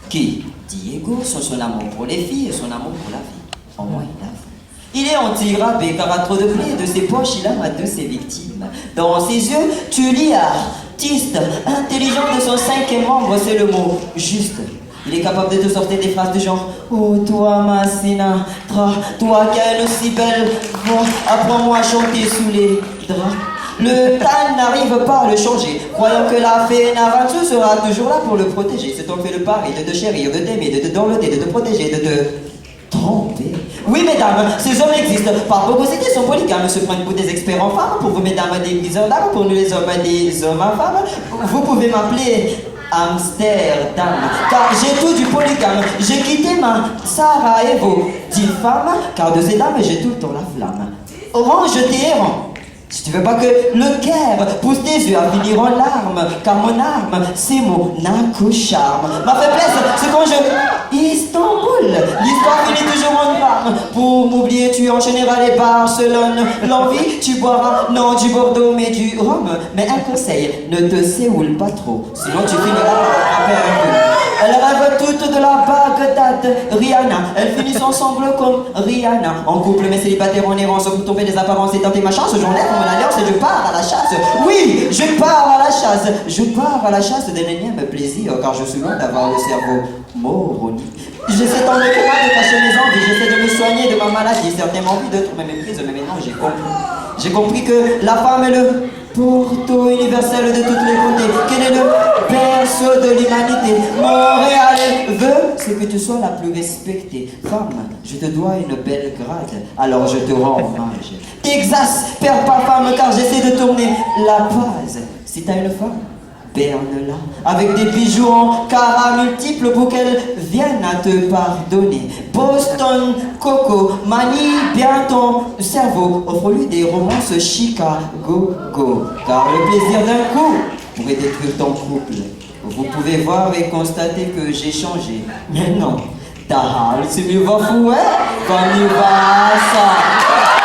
qui, Diego, sont son amour pour les filles et son amour pour la vie. En moi, il est anti-rabais car à trop de blé de ses poches, il aime à de ses victimes. Dans ses yeux, tu lis artiste, intelligent de son cinquième membre, c'est le mot juste. Il est capable de te sortir des phrases du genre oh toi ma Sinatra, toi qui as une si belle voix, apprends-moi à chanter sous les draps. Le temps n'arrive pas à le changer, croyant que la Fénarance sera toujours là pour le protéger. C'est donc fait le pari de te chérir, de t'aimer, de te dorloter, de te protéger, de te tromper. Oui mesdames, ces hommes existent. Par bogosité sont polygames, se prennent pour des experts en femmes, pour vous mesdames des briseurs d'âme, pour nous les hommes des hommes à femmes. Vous pouvez m'appeler Amsterdam, car j'ai tout du polygame. J'ai quitté ma Sarajevo, 10 femmes, car de ces dames j'ai tout le temps la flamme. Orange Téhéran, si tu veux pas que le Caire pousse tes yeux à finir en larmes, car mon arme, c'est mon charme. Ma faiblesse, c'est quand je... Istanbul, l'histoire finit toujours en drame. Pour m'oublier, tu enchaîneras les Barcelone. L'envie, tu boiras, non du Bordeaux, mais du rhum. Mais un conseil, ne te séoule pas trop, sinon tu finiras par perdre. Elles rêvent toutes de la Bagdad, Rihanna. Elles finissent ensemble comme Rihanna. En couple mais célibataire en errance, pour tomber des apparences et tenter ma chance. J'enlève mon alliance et je pars à la chasse. Oui, je pars à la chasse. Je pars à la chasse d'un énième plaisir, car je suis loin d'avoir le cerveau moroni. J'essaie tant de de cacher mes envies, j'essaie de me soigner de ma maladie. Certains m'envient d'autres me méprisent, mais maintenant j'ai compris. J'ai compris que la femme est le pourtour universel de tous les côtés, qu'elle est le berceau de l'humanité. Montréal veut, c'est que tu sois la plus respectée. Femme, je te dois une belle grade, alors je te rends hommage. Texas, perds pas femme, car j'essaie de tourner la base. Si t'as une femme, berne-la, avec des bijoux en carats multiples pour qu'elle vienne à te pardonner. Boston, Coco, manie bien ton cerveau, offre-lui des romances Chicago, go. Car le plaisir d'un coup pourrait détruire ton couple. Vous pouvez voir et constater que j'ai changé. Mais non, ta halle, c'est mieux va fouet, comme il va ça.